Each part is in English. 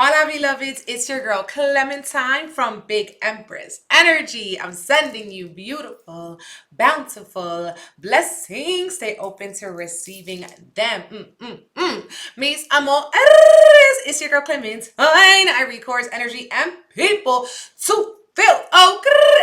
Hola, beloveds. It's your girl Clementine from Big Empress Energy. I'm sending you beautiful, bountiful blessings. Stay open to receiving them. Mis amores. It's your girl Clementine. I record energy and people to feel.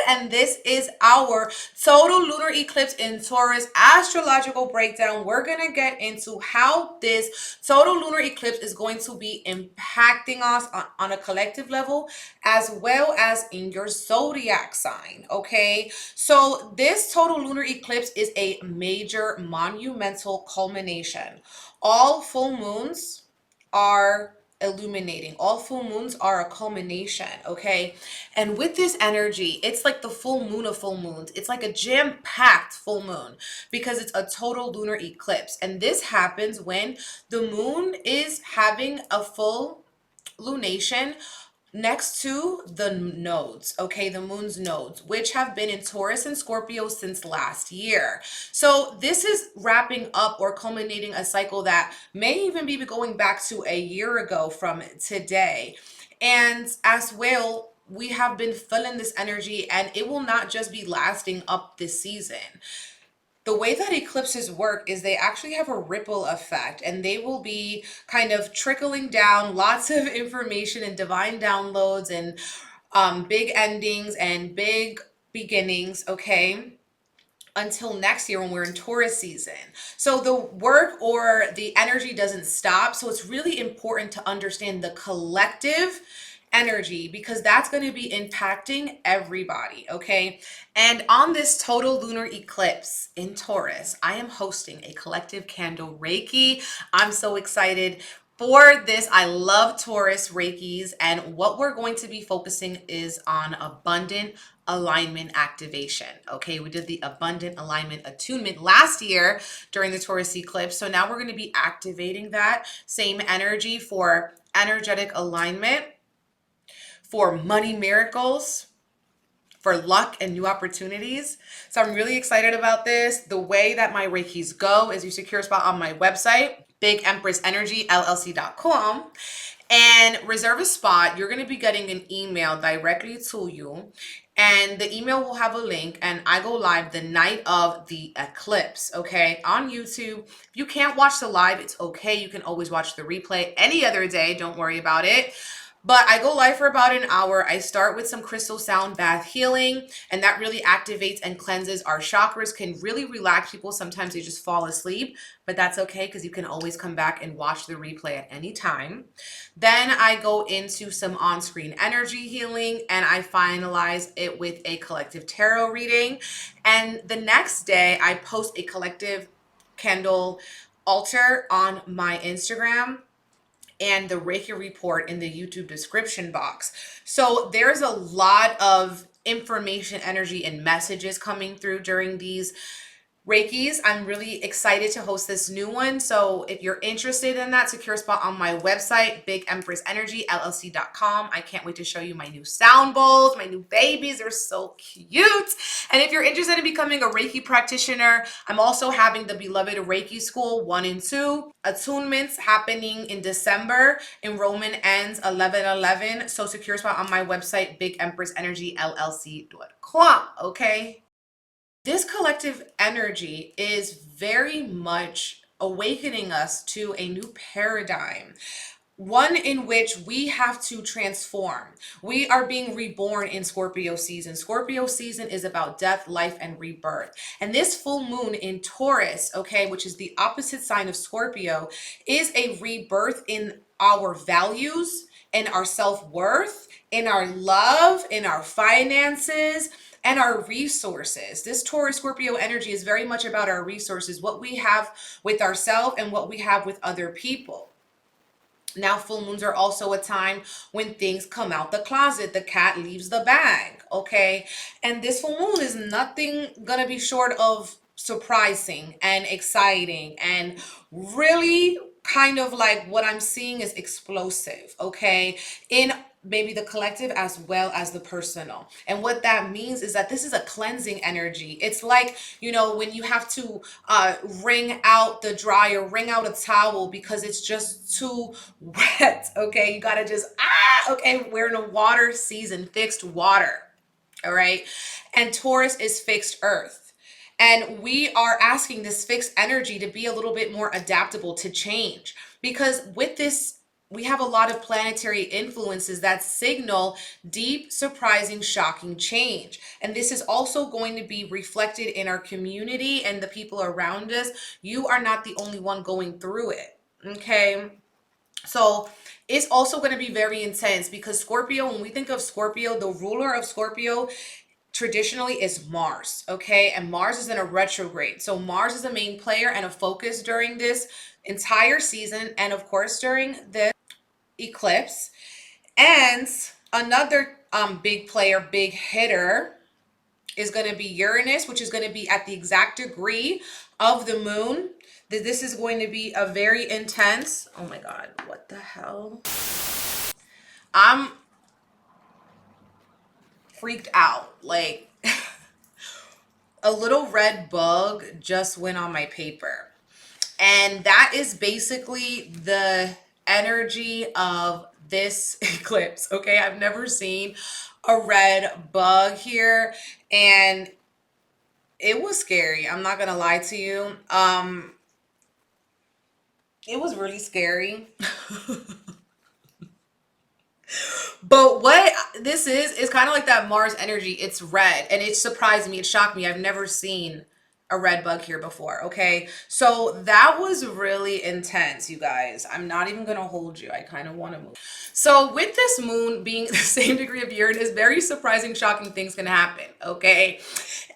And this is our total lunar eclipse in Taurus astrological breakdown. We're going to get into how this total lunar eclipse is going to be impacting us on a collective level, as well as in your zodiac sign. Okay, so this total lunar eclipse is a major monumental culmination. All full moons are illuminating. All full moons are a culmination, okay? And with this energy, it's like the full moon of full moons. It's like a jam-packed full moon because it's a total lunar eclipse. And this happens when the moon is having a full lunation next to the nodes, okay, the moon's nodes, which have been in Taurus and Scorpio since last year. So this is wrapping up or culminating a cycle that may even be going back to a year ago from today. And as well, we have been feeling this energy, and it will not just be lasting up this season. The way that eclipses work is they actually have a ripple effect, and they will be kind of trickling down lots of information and divine downloads and big endings and big beginnings, okay? Until next year when we're in Taurus season. So the work or the energy doesn't stop. So it's really important to understand the collective energy because that's going to be impacting everybody, okay? And on this total lunar eclipse in Taurus, I am hosting a collective candle Reiki. I'm so excited for this. I love Taurus Reikis, and what we're going to be focusing is on abundant alignment activation. Okay, we did the abundant alignment attunement last year during the Taurus eclipse. So now we're going to be activating that same energy for energetic alignment, for money miracles, for luck and new opportunities. So I'm really excited about this. The way that my Reikis go is you secure a spot on my website, 𝐵igEmpressEnergyLLC.com, and reserve a spot. You're going to be getting an email directly to you, and the email will have a link, and I go live the night of the eclipse, okay, on YouTube. If you can't watch the live, it's okay. You can always watch the replay any other day. Don't worry about it. But I go live for about an hour. I start with some crystal sound bath healing, and that really activates and cleanses our chakras, can really relax people. Sometimes they just fall asleep, but that's okay because you can always come back and watch the replay at any time. Then I go into some on-screen energy healing, and I finalize it with a collective tarot reading. And the next day, I post a collective candle altar on my Instagram and the Reiki report in the YouTube description box. So there's a lot of information, energy, and messages coming through during these Reikis. I'm really excited to host this new one. So if you're interested in that, secure a spot on my website, 𝐵igEmpressEnergyLLC.com. I can't wait to show you my new sound bowls, my new babies. They're so cute. And if you're interested in becoming a Reiki practitioner, I'm also having the beloved Reiki School 1 and 2 attunements happening in December. Enrollment ends 11/11. So secure a spot on my website, 𝐵igEmpressEnergyLLC.com. Okay. This collective energy is very much awakening us to a new paradigm, one in which we have to transform. We are being reborn in Scorpio season. Scorpio season is about death, life, and rebirth. And this full moon in Taurus, okay, which is the opposite sign of Scorpio, is a rebirth in our values, in our self-worth, in our love, in our finances, and our resources. This Taurus Scorpio energy is very much about our resources, what we have with ourselves and what we have with other people. Now, full moons are also a time when things come out the closet. The cat leaves the bag, okay? And this full moon is nothing gonna be short of surprising and exciting and really kind of like what I'm seeing is explosive, okay, in maybe the collective as well as the personal. And what that means is that this is a cleansing energy. It's like, you know, when you have to wring out the dryer, wring out a towel because it's just too wet, okay? You gotta just, okay, we're in a water season, fixed water, all right? And Taurus is fixed earth. And we are asking this fixed energy to be a little bit more adaptable to change, because with this, we have a lot of planetary influences that signal deep, surprising, shocking change. And this is also going to be reflected in our community and the people around us. You are not the only one going through it, okay? So it's also going to be very intense because Scorpio, when we think of Scorpio, the ruler of Scorpio traditionally is Mars, okay? And Mars is in a retrograde. So Mars is a main player and a focus during this entire season, and of course during this eclipse. And another big player, big hitter, is going to be Uranus, which is going to be at the exact degree of the moon. This is going to be a very intense, oh my God, what the hell? I'm freaked out. Like, a little red bug just went on my paper. And that is basically the energy of this eclipse, okay? I've never seen a red bug here, and it was scary. I'm not gonna lie to you. It was really scary. But what this is kind of like that Mars energy. It's red, and it surprised me. It shocked me. I've never seen a red bug here before, okay? So that was really intense, you guys. I'm not even gonna hold you. I kind of want to move. So with this moon being the same degree of Uranus, very surprising, shocking things can happen, okay?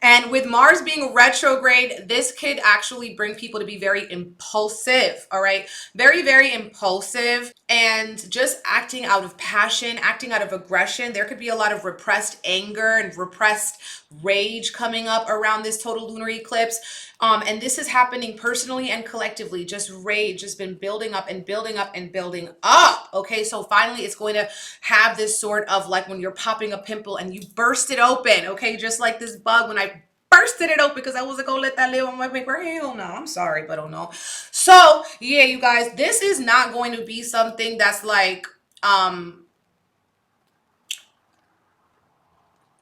And with Mars being retrograde, this could actually bring people to be very impulsive, all right? Very, very impulsive, and just acting out of passion, acting out of aggression. There could be a lot of repressed anger and repressed rage coming up around this total lunar eclipse. And this is happening personally and collectively. Just rage has been building up and building up and building up. Okay, so finally it's going to have this sort of like when you're popping a pimple and you burst it open. Okay, just like this bug when I bursted it open because I wasn't gonna let that live on my paper. Hell no, I'm sorry, but oh no. So yeah, you guys, this is not going to be something that's like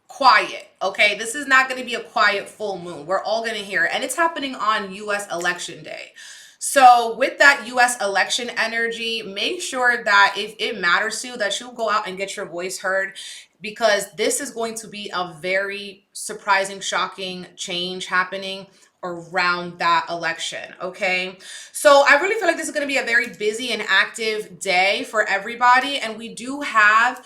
quiet, okay? This is not going to be a quiet full moon. We're all going to hear it, and it's happening on US election day. So with that US election energy, make sure that if it matters to you, that you go out and get your voice heard, because this is going to be a very surprising, shocking change happening around that election, okay? So I really feel like this is going to be a very busy and active day for everybody, and we do have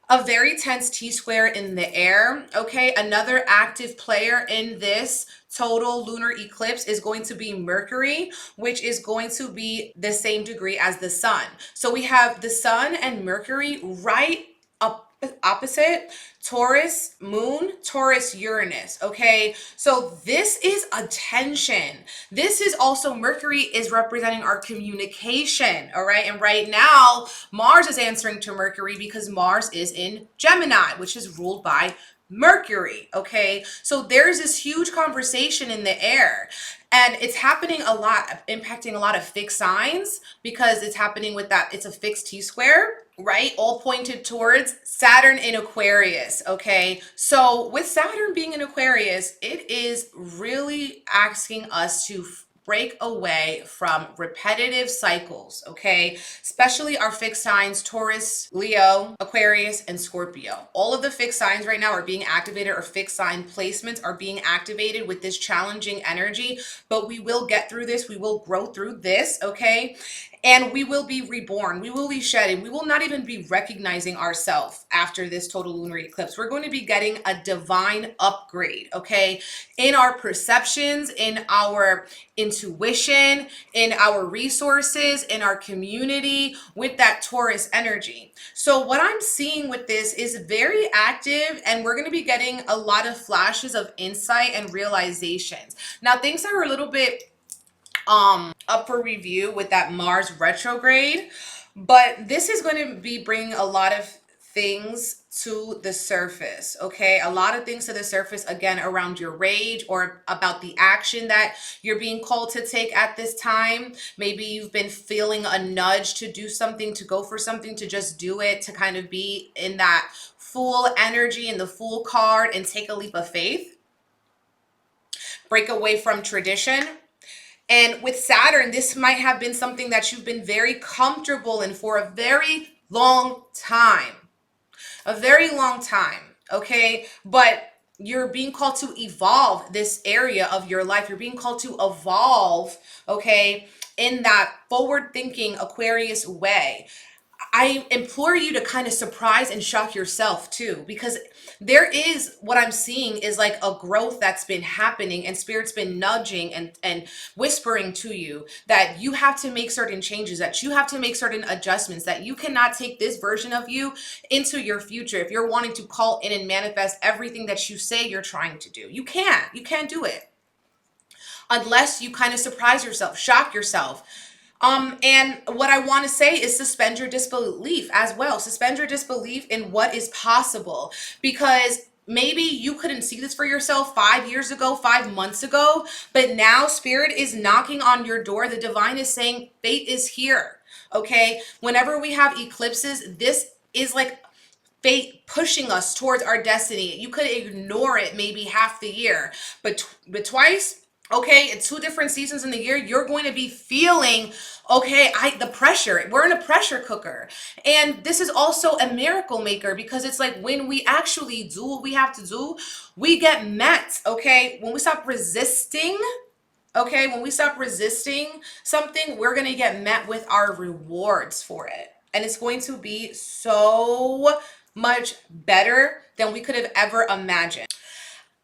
a very tense T-square in the air, okay? Another active player in this total lunar eclipse is going to be Mercury, which is going to be the same degree as the sun. So we have the sun and Mercury right up opposite, Taurus moon, Taurus Uranus, okay? So this is a tension. This is also, Mercury is representing our communication, all right? And right now, Mars is answering to Mercury because Mars is in Gemini, which is ruled by Mercury, okay? So there's this huge conversation in the air, and it's happening a lot, impacting a lot of fixed signs because it's happening with that, it's a fixed T-square, right? All pointed towards Saturn in Aquarius, okay? So with Saturn being in Aquarius, it is really asking us to break away from repetitive cycles, okay? Especially our fixed signs, Taurus, Leo, Aquarius, and Scorpio. All of the fixed signs right now are being activated, or fixed sign placements are being activated with this challenging energy, but we will get through this. We will grow through this, okay? And we will be reborn. We will be shedding. We will not even be recognizing ourselves after this total lunar eclipse. We're going to be getting a divine upgrade, okay? In our perceptions, in our intuition, in our resources, in our community, with that Taurus energy. So what I'm seeing with this is very active, and we're going to be getting a lot of flashes of insight and realizations. Now, things are a little bit up for review with that Mars retrograde. But this is going to be bringing a lot of things to the surface, okay? A lot of things to the surface, again, around your rage or about the action that you're being called to take at this time. Maybe you've been feeling a nudge to do something, to go for something, to just do it, to kind of be in that full energy and the full card and take a leap of faith. Break away from tradition. And with Saturn, this might have been something that you've been very comfortable in for a very long time. A very long time, okay? But you're being called to evolve this area of your life. You're being called to evolve, okay, in that forward-thinking Aquarius way. I implore you to kind of surprise and shock yourself too, because there is, what I'm seeing is like a growth that's been happening, and Spirit's been nudging and whispering to you that you have to make certain changes, that you have to make certain adjustments, that you cannot take this version of you into your future. If you're wanting to call in and manifest everything that you say you're trying to do, you can't do it unless you kind of surprise yourself, shock yourself. And what I want to say is suspend your disbelief as well. Suspend your disbelief in what is possible, because maybe you couldn't see this for yourself 5 years ago, 5 months ago, but now Spirit is knocking on your door. The divine is saying fate is here. Okay. Whenever we have eclipses, this is like fate pushing us towards our destiny. You could ignore it maybe half the year, but twice, okay, in 2 different seasons in the year, you're going to be feeling, okay, the pressure. We're in a pressure cooker. And this is also a miracle maker, because it's like when we actually do what we have to do, we get met, okay? When we stop resisting, okay, when we stop resisting something, we're going to get met with our rewards for it. And it's going to be so much better than we could have ever imagined.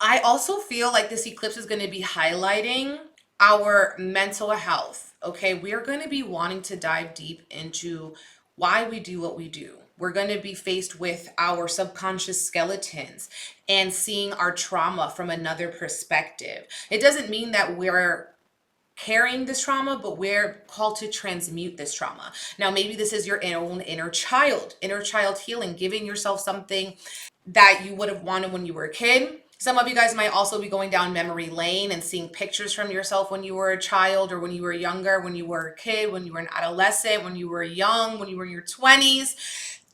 I also feel like this eclipse is going to be highlighting our mental health, okay? We are going to be wanting to dive deep into why we do what we do. We're going to be faced with our subconscious skeletons and seeing our trauma from another perspective. It doesn't mean that we're carrying this trauma, but we're called to transmute this trauma. Now, maybe this is your own inner child healing, giving yourself something that you would have wanted when you were a kid. Some of you guys might also be going down memory lane and seeing pictures from yourself when you were a child, or when you were younger, when you were a kid, when you were an adolescent, when you were young, when you were in your 20s,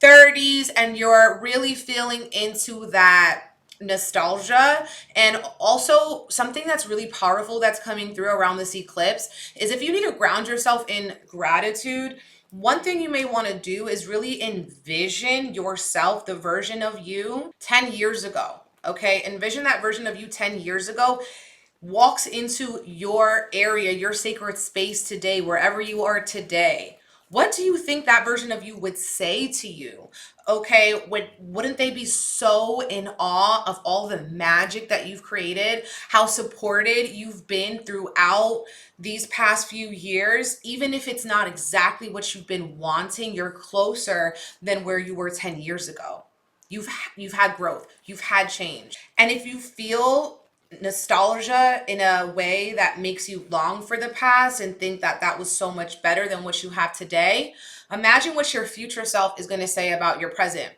30s, and you're really feeling into that nostalgia. And also something that's really powerful that's coming through around this eclipse is, if you need to ground yourself in gratitude, one thing you may want to do is really envision yourself, the version of you 10 years ago. Okay, envision that version of you 10 years ago walks into your area, your sacred space today, wherever you are today. What do you think that version of you would say to you? Okay, wouldn't they be so in awe of all the magic that you've created, how supported you've been throughout these past few years? Even if it's not exactly what you've been wanting, you're closer than where you were 10 years ago. You've had growth, you've had change. And if you feel nostalgia in a way that makes you long for the past and think that that was so much better than what you have today, imagine what your future self is going to say about your present.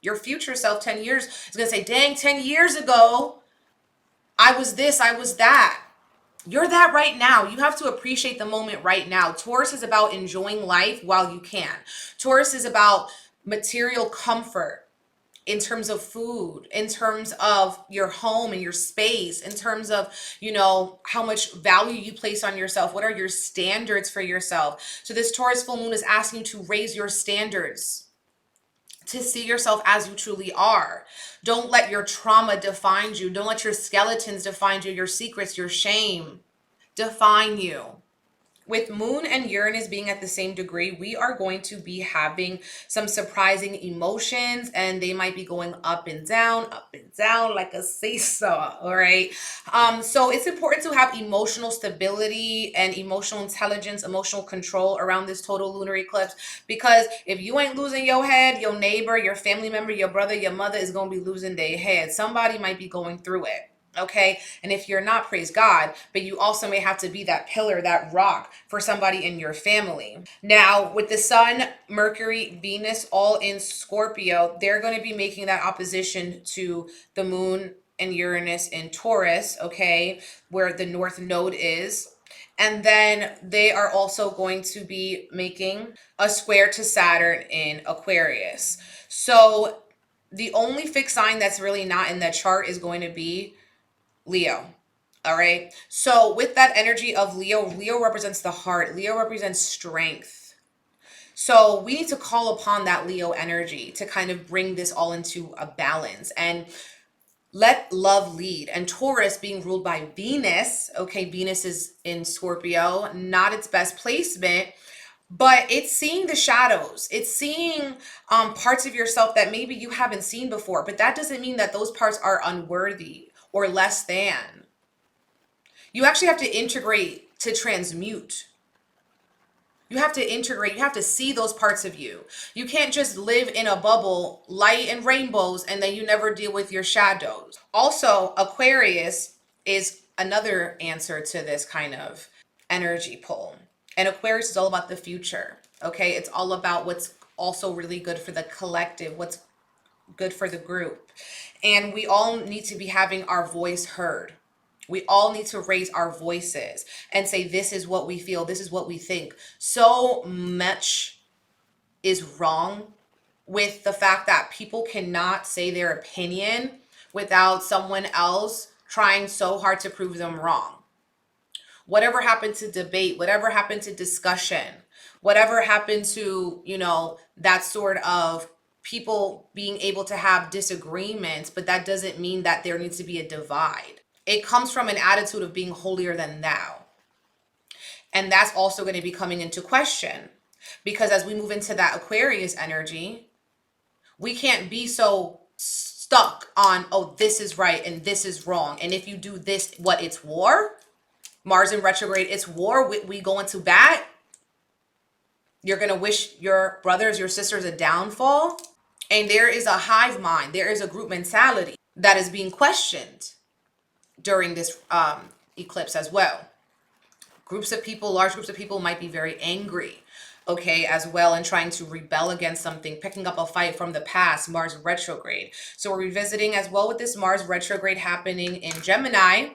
Your future self 10 years is going to say, dang, 10 years ago, I was this, I was that. You're that right now. You have to appreciate the moment right now. Taurus is about enjoying life while you can. Taurus is about material comfort, in terms of food, in terms of your home and your space, in terms of, you know, how much value you place on yourself. What are your standards for yourself? So this Taurus full moon is asking you to raise your standards, to see yourself as you truly are. Don't let your trauma define you. Don't let your skeletons define you, your secrets, your shame define you. With Moon and Uranus being at the same degree, we are going to be having some surprising emotions, and they might be going up and down like a seesaw, all right? So it's important to have emotional stability and emotional intelligence, emotional control around this total lunar eclipse, because if you ain't losing your head, your neighbor, your family member, your brother, your mother is going to be losing their head. Somebody might be going through it. Okay. And if you're not, praise God, but you also may have to be that pillar, that rock for somebody in your family. Now, with the sun, Mercury, Venus, all in Scorpio, they're going to be making that opposition to the moon and Uranus in Taurus, okay, where the North Node is. And then they are also going to be making a square to Saturn in Aquarius. So the only fixed sign that's really not in that chart is going to be Leo. All right. So with that energy of Leo, Leo represents the heart. Leo represents strength. So we need to call upon that Leo energy to kind of bring this all into a balance and let love lead. And Taurus being ruled by Venus, okay, Venus is in Scorpio, not its best placement, but it's seeing the shadows. It's seeing parts of yourself that maybe you haven't seen before, but that doesn't mean that those parts are unworthy or less than. You actually have to integrate to transmute. You have to integrate. You have to see those parts of you. You can't just live in a bubble, light and rainbows, and then you never deal with your shadows. Also, Aquarius is another answer to this kind of energy pull. And Aquarius is all about the future. Okay. It's all about what's also really good for the collective, what's good for the group. And we all need to be having our voice heard. We all need to raise our voices and say, this is what we feel. This is what we think. So much is wrong with the fact that people cannot say their opinion without someone else trying so hard to prove them wrong. Whatever happened to debate, whatever happened to discussion, whatever happened to, that sort of people being able to have disagreements, but that doesn't mean that there needs to be a divide. It comes from an attitude of being holier than thou. And that's also going to be coming into question, because as we move into that Aquarius energy, we can't be so stuck on, oh, this is right and this is wrong. And if you do this, it's war. Mars in retrograde, it's war. We go into bat. You're going to wish your brothers, your sisters a downfall. And there is a hive mind. There is a group mentality that is being questioned during this eclipse as well. Groups of people, large groups of people might be very angry, okay, as well, and trying to rebel against something, picking up a fight from the past, Mars retrograde. So we're revisiting as well with this Mars retrograde happening in Gemini.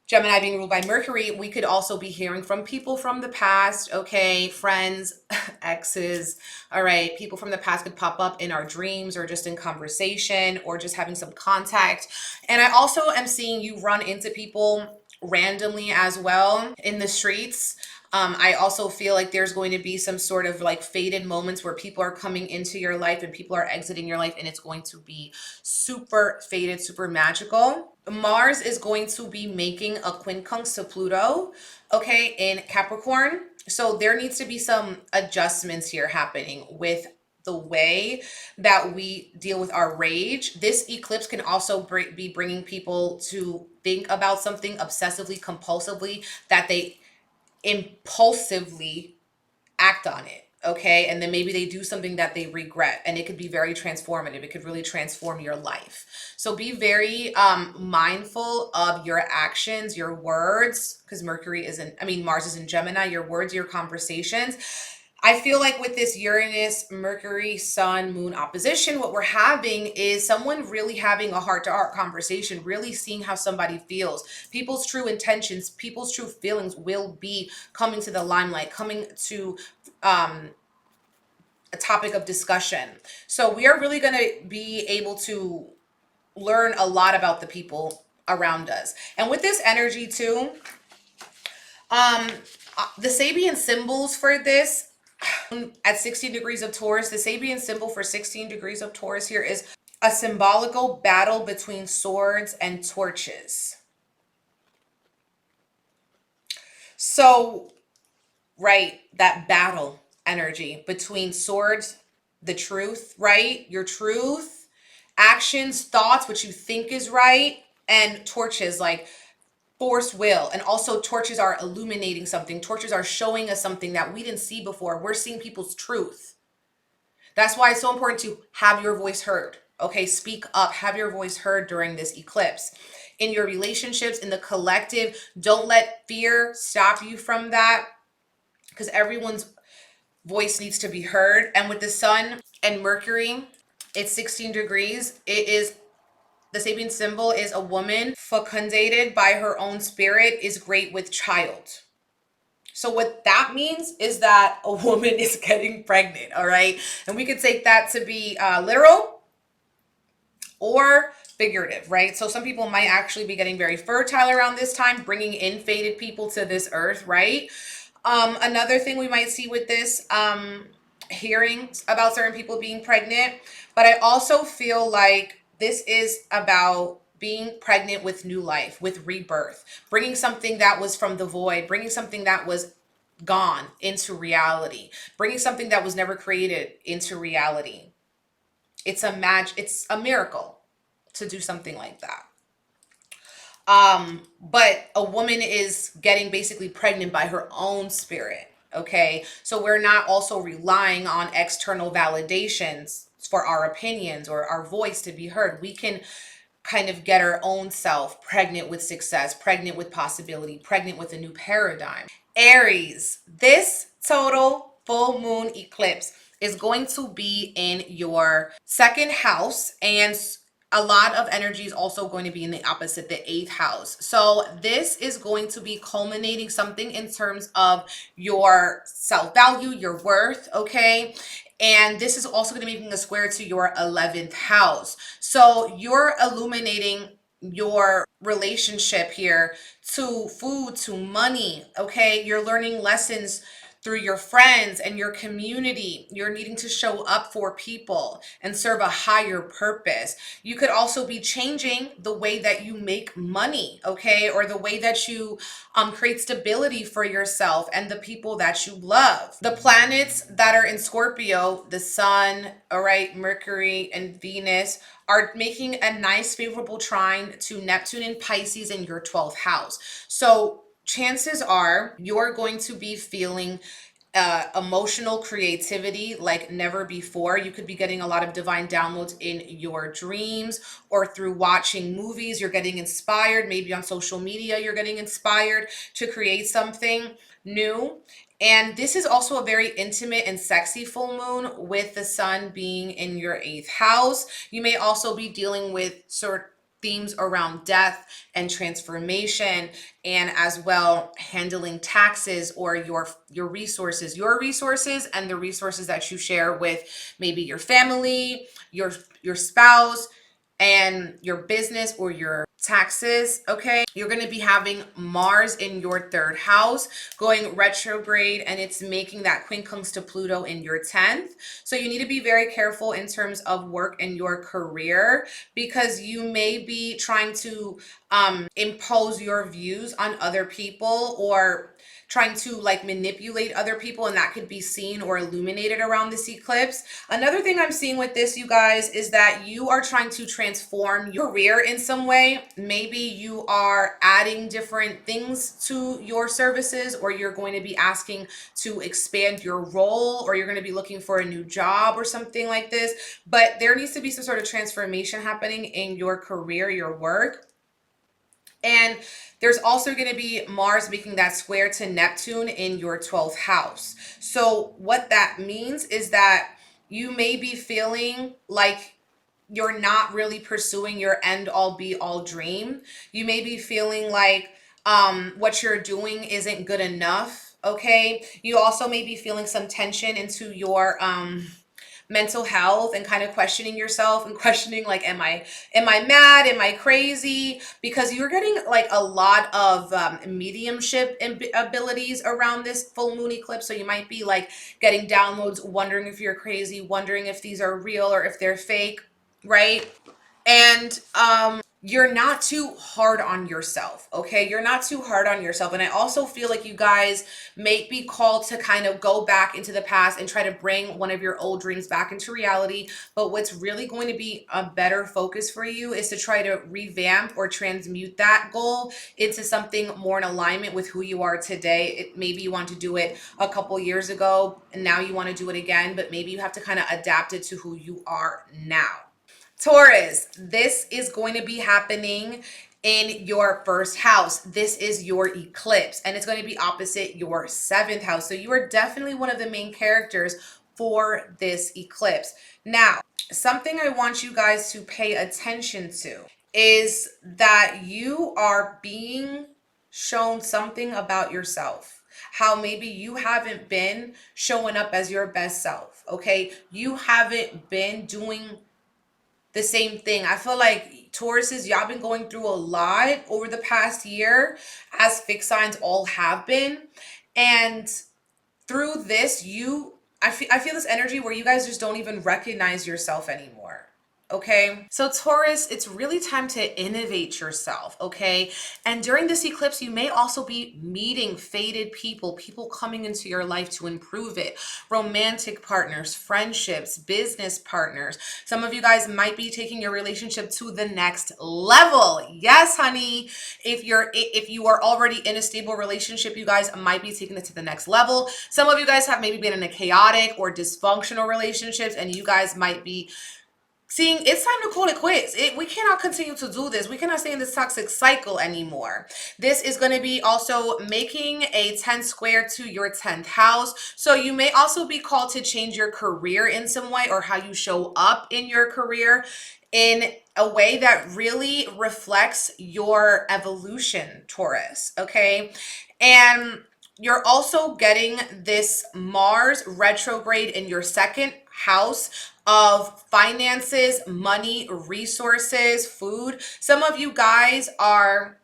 Gemini being ruled by Mercury, we could also be hearing from people from the past, okay, friends, exes, all right, people from the past could pop up in our dreams or just in conversation or just having some contact. And I also am seeing you run into people randomly as well in the streets. I also feel like there's going to be some sort of like faded moments where people are coming into your life and people are exiting your life, and it's going to be super faded, super magical. Mars is going to be making a quincunx to Pluto, okay, in Capricorn. So there needs to be some adjustments here happening with the way that we deal with our rage. This eclipse can also be bringing people to think about something obsessively, compulsively, that they impulsively act on it, okay, and then maybe they do something that they regret, and it could be very transformative. It could really transform your life. So be very mindful of your actions, your words, because Mars is in Gemini. Your words, your conversations. I feel like with this Uranus, Mercury, Sun, Moon opposition, what we're having is someone really having a heart-to-heart conversation, really seeing how somebody feels. People's true intentions, people's true feelings will be coming to the limelight, coming to a topic of discussion. So we are really going to be able to learn a lot about the people around us. And with this energy too, the Sabian symbols for this, at 16 degrees of Taurus, the Sabian symbol for 16 degrees of Taurus here is a symbolical battle between swords and torches. So, right, that battle energy between swords, the truth, right? Your truth, actions, thoughts, what you think is right, and torches, like forced will. And also torches are illuminating something. Torches are showing us something that we didn't see before. We're seeing people's truth. That's why it's so important to have your voice heard. Okay, speak up, have your voice heard during this eclipse. in your relationships, in the collective. Don't let fear stop you from that, because everyone's voice needs to be heard. And with the sun and Mercury, it's 16 degrees. It is, the Sabian symbol is a woman fecundated by her own spirit, is great with child. So what that means is that a woman is getting pregnant, all right? And we could take that to be literal or figurative, right? So some people might actually be getting very fertile around this time, bringing in fated people to this earth, right? Another thing we might see with this, hearing about certain people being pregnant, but I also feel like this is about being pregnant with new life, with rebirth, bringing something that was from the void, bringing something that was gone into reality, bringing something that was never created into reality. It's a miracle to do something like that. But a woman is getting basically pregnant by her own spirit. Okay. So we're not also relying on external validations for our opinions or our voice to be heard. We can kind of get our own self pregnant with success, pregnant with possibility, pregnant with a new paradigm. Aries, this total full moon eclipse is going to be in your second house, and a lot of energy is also going to be in the opposite, the eighth house. So this is going to be culminating something in terms of your self-value, your worth, okay? And this is also going to be making a square to your 11th house. So you're illuminating your relationship here to food, to money, okay? You're learning lessons through your friends and your community. You're needing to show up for people and serve a higher purpose. You could also be changing the way that you make money, okay? Or the way that you create stability for yourself and the people that you love. The planets that are in Scorpio, the sun, all right, Mercury and Venus, are making a nice favorable trine to Neptune and Pisces in your 12th house. So chances are you're going to be feeling emotional creativity like never before. You could be getting a lot of divine downloads in your dreams or through watching movies. You're getting inspired. Maybe on social media, you're getting inspired to create something new. And this is also a very intimate and sexy full moon with the sun being in your eighth house. You may also be dealing with themes around death and transformation, and as well handling taxes or your resources and the resources that you share with maybe your family, your spouse, and your business or your taxes, okay? You're going to be having Mars in your third house going retrograde, and it's making that quincunx to Pluto in your 10th. So you need to be very careful in terms of work and your career, because you may be trying to impose your views on other people or trying to like manipulate other people, and that could be seen or illuminated around this eclipse. Another thing I'm seeing with this, you guys, is that you are trying to transform your career in some way. Maybe you are adding different things to your services, or you're going to be asking to expand your role, or you're going to be looking for a new job or something like this. But there needs to be some sort of transformation happening in your career, your work. And there's also going to be Mars making that square to Neptune in your 12th house. So what that means is that you may be feeling like you're not really pursuing your end all be all dream. You may be feeling like what you're doing isn't good enough. Okay. You also may be feeling some tension into your mental health and kind of questioning yourself and questioning like, am I mad? Am I crazy? Because you're getting like a lot of mediumship abilities around this full moon eclipse. So you might be like getting downloads, wondering if you're crazy, wondering if these are real or if they're fake, right? And you're not too hard on yourself, okay? You're not too hard on yourself. And I also feel like you guys may be called to kind of go back into the past and try to bring one of your old dreams back into reality. But what's really going to be a better focus for you is to try to revamp or transmute that goal into something more in alignment with who you are today. Maybe you want to do it a couple years ago and now you want to do it again, but maybe you have to kind of adapt it to who you are now. Taurus, this is going to be happening in your first house. This is your eclipse, and it's going to be opposite your 7th house. So you are definitely one of the main characters for this eclipse. Now, something I want you guys to pay attention to is that you are being shown something about yourself. How maybe you haven't been showing up as your best self, okay? You haven't been doing the same thing. I feel like Tauruses, y'all been going through a lot over the past year, as fixed signs all have been. And through this, I feel this energy where you guys just don't even recognize yourself anymore. Okay, so Taurus, it's really time to innovate yourself, okay? And during this eclipse, you may also be meeting fated people coming into your life to improve it. Romantic partners, friendships, business partners. Some of you guys might be taking your relationship to the next level. Yes, honey. If you are already in a stable relationship, you guys might be taking it to the next level. Some of you guys have maybe been in a chaotic or dysfunctional relationships, and you guys might be seeing it's time to call it quits. We cannot continue to do this. We cannot stay in this toxic cycle anymore. This is going to be also making a 10 square to your 10th house. So you may also be called to change your career in some way, or how you show up in your career in a way that really reflects your evolution, Taurus, okay? And you're also getting this Mars retrograde in your 2nd house of finances, money, resources, food. Some of you guys are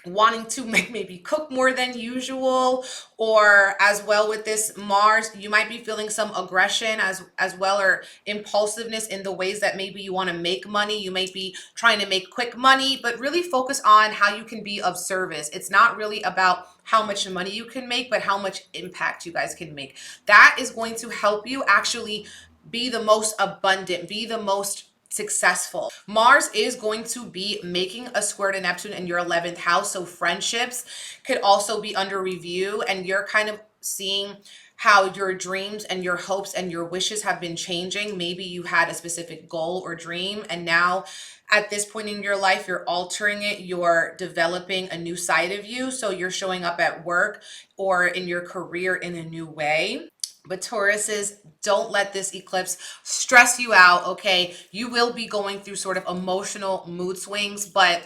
wanting to maybe cook more than usual, or as well with this Mars, you might be feeling some aggression as well, or impulsiveness in the ways that maybe you want to make money. You may be trying to make quick money, but really focus on how you can be of service. It's not really about how much money you can make, but how much impact you guys can make. That is going to help you actually be the most abundant, be the most successful. Mars is going to be making a square to Neptune in your 11th house. So friendships could also be under review, and you're kind of seeing how your dreams and your hopes and your wishes have been changing. Maybe you had a specific goal or dream, and now at this point in your life, you're altering it. You're developing a new side of you. So you're showing up at work or in your career in a new way. But Tauruses, don't let this eclipse stress you out, okay? You will be going through sort of emotional mood swings, but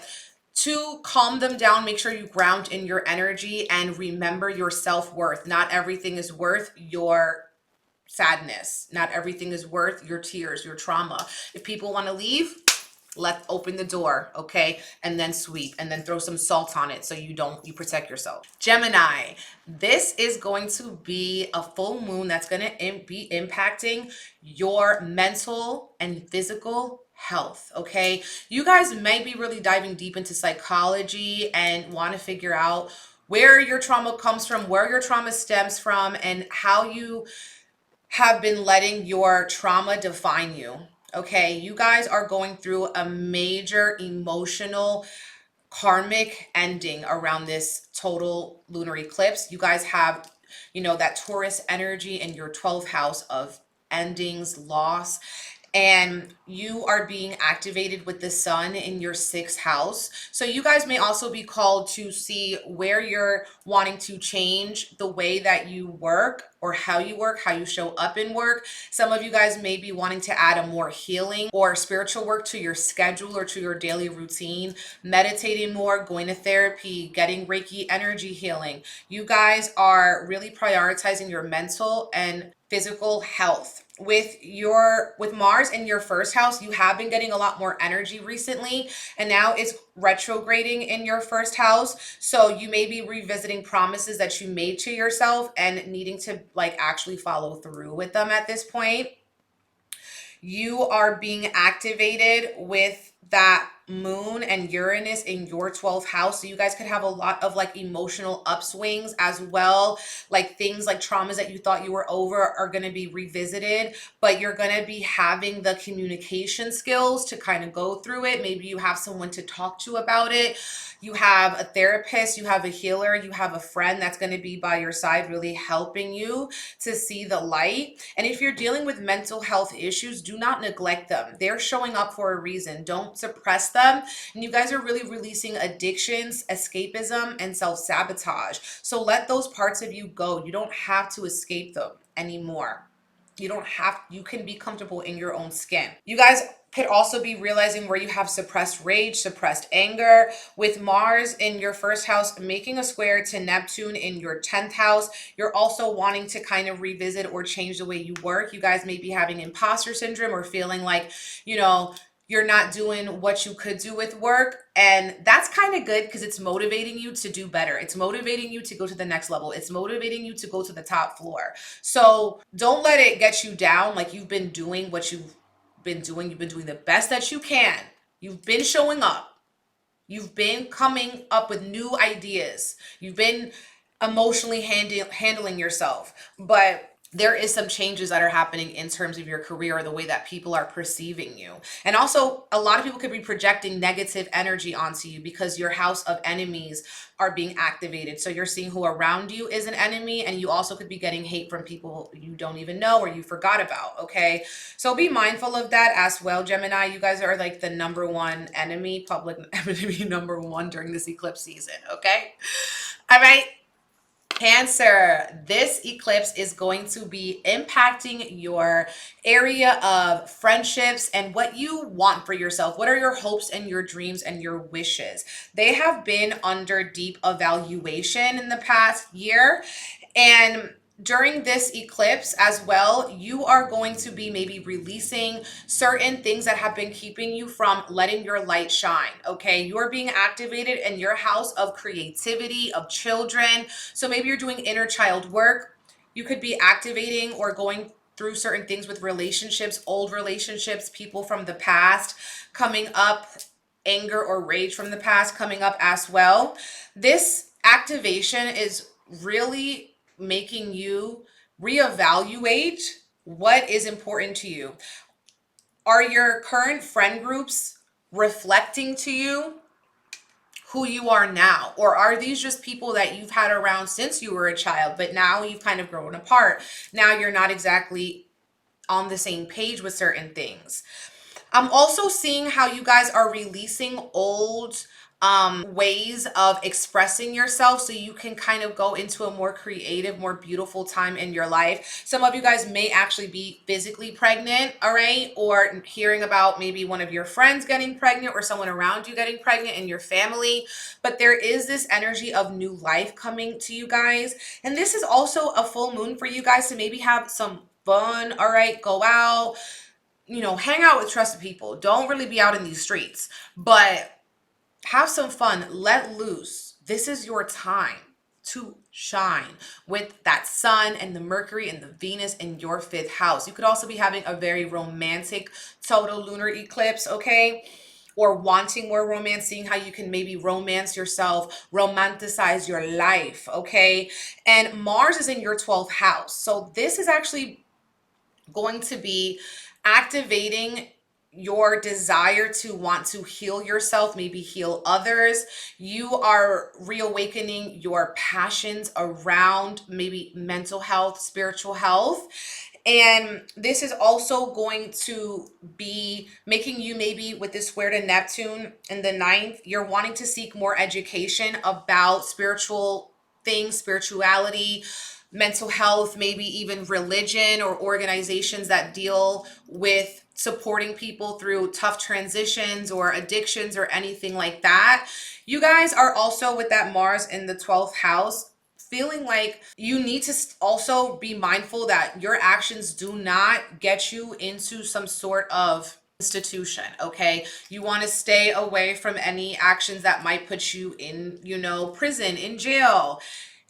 to calm them down, make sure you ground in your energy and remember your self-worth. Not everything is worth your sadness. Not everything is worth your tears, your trauma. If people want to leave, let's open the door, okay? And then sweep, and then throw some salt on it so you protect yourself. Gemini, this is going to be a full moon that's going to be impacting your mental and physical health, okay? You guys may be really diving deep into psychology and want to figure out where your trauma comes from, where your trauma stems from, and how you have been letting your trauma define you. Okay, you guys are going through a major emotional karmic ending around this total lunar eclipse. You guys have, that Taurus energy in your 12th house of endings, loss, and you are being activated with the sun in your 6th house. So you guys may also be called to see where you're wanting to change the way that you work, or how you show up in work. Some of you guys may be wanting to add a more healing or spiritual work to your schedule or to your daily routine, meditating more, going to therapy, getting Reiki energy healing. You guys are really prioritizing your mental and physical health. With Mars in your 1st house, you have been getting a lot more energy recently, and now it's retrograding in your 1st house. So you may be revisiting promises that you made to yourself and needing to actually follow through with them at this point. You are being activated with that moon and Uranus in your 12th house. So you guys could have a lot of emotional upswings as well. Things like traumas that you thought you were over are going to be revisited, but you're going to be having the communication skills to kind of go through it. Maybe you have someone to talk to about it. You have a therapist, you have a healer, you have a friend that's going to be by your side, really helping you to see the light. And if you're dealing with mental health issues, do not neglect them. They're showing up for a reason. Don't don't suppress them. And you guys are really releasing addictions, escapism, and self-sabotage. So let those parts of you go. You don't have to escape them anymore. You can be comfortable in your own skin. You guys could also be realizing where you have suppressed rage, suppressed anger. With Mars in your first house, making a square to Neptune in your 10th house, you're also wanting to kind of revisit or change the way you work. You guys may be having imposter syndrome or feeling like, you're not doing what you could do with work. And that's kind of good because it's motivating you to do better. It's motivating you to go to the next level. It's motivating you to go to the top floor. So don't let it get you down. Like, you've been doing what you've been doing. You've been doing the best that you can. You've been showing up. You've been coming up with new ideas. You've been emotionally handling yourself. But there is some changes that are happening in terms of your career or the way that people are perceiving you. And also, a lot of people could be projecting negative energy onto you because your house of enemies are being activated. So you're seeing who around you is an enemy, and you also could be getting hate from people you don't even know or you forgot about, okay? So be mindful of that as well, Gemini. You guys are like the number one enemy, public enemy number one during this eclipse season, okay? All right. Cancer, this eclipse is going to be impacting your area of friendships and what you want for yourself. What are your hopes and your dreams and your wishes? They have been under deep evaluation in the past year. And during this eclipse as well, you are going to be maybe releasing certain things that have been keeping you from letting your light shine, okay? You're being activated in your house of creativity, of children. So maybe you're doing inner child work. You could be activating or going through certain things with relationships, old relationships, people from the past coming up, anger or rage from the past coming up as well. This activation is really making you reevaluate what is important to you. Are your current friend groups reflecting to you who you are now? Or are these just people that you've had around since you were a child, but now you've kind of grown apart? Now you're not exactly on the same page with certain things. I'm also seeing how you guys are releasing old ways of expressing yourself so you can kind of go into a more creative, more beautiful time in your life. Some of you guys may actually be physically pregnant, all right? Or hearing about maybe one of your friends getting pregnant or someone around you getting pregnant in your family. But there is this energy of new life coming to you guys. And this is also a full moon for you guys to maybe have some fun, all right? Go out, hang out with trusted people. Don't really be out in these streets, but have some fun, let loose. This is your time to shine with that sun and the Mercury and the Venus in your 5th house. You could also be having a very romantic total lunar eclipse, okay? Or wanting more romance, seeing how you can maybe romance yourself, romanticize your life, okay? And Mars is in your 12th house. So this is actually going to be activating your desire to want to heal yourself, maybe heal others. You are reawakening your passions around maybe mental health, spiritual health. And this is also going to be making you, maybe with this square to Neptune in the 9th, you're wanting to seek more education about spiritual things, spirituality, mental health, maybe even religion or organizations that deal with supporting people through tough transitions or addictions or anything like that. You guys are also, with that Mars in the 12th house, feeling like you need to also be mindful that your actions do not get you into some sort of institution, okay? You want to stay away from any actions that might put you in, prison, in jail,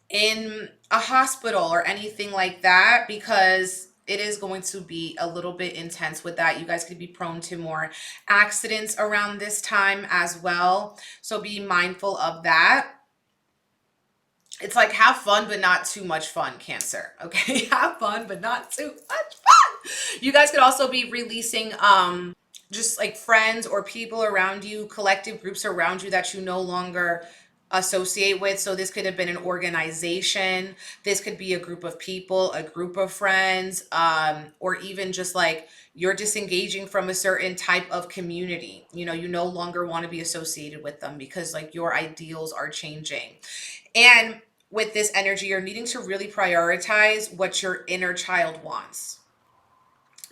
in a hospital or anything like that, because it is going to be a little bit intense with that. You guys could be prone to more accidents around this time as well. So be mindful of that. It's like, have fun, but not too much fun, Cancer. Okay, have fun, but not too much fun. You guys could also be releasing just like friends or people around you, collective groups around you that you no longer associate with. So this could have been an organization, this could be a group of people, a group of friends, or even just like you're disengaging from a certain type of community. You know, you no longer want to be associated with them because like your ideals are changing. And with this energy, you're needing to really prioritize what your inner child wants,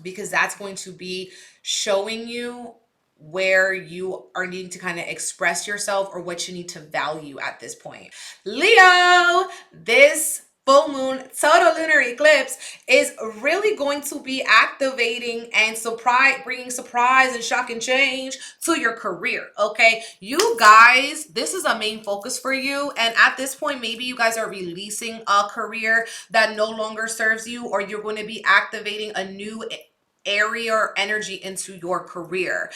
because that's going to be showing you where you are needing to kind of express yourself or what you need to value at this point. Leo, this full moon total lunar eclipse is really going to be activating and bringing surprise and shock and change to your career. Okay, you guys, this is a main focus for you, and at this point maybe you guys are releasing a career that no longer serves you, or you're going to be activating a new area or energy into your career.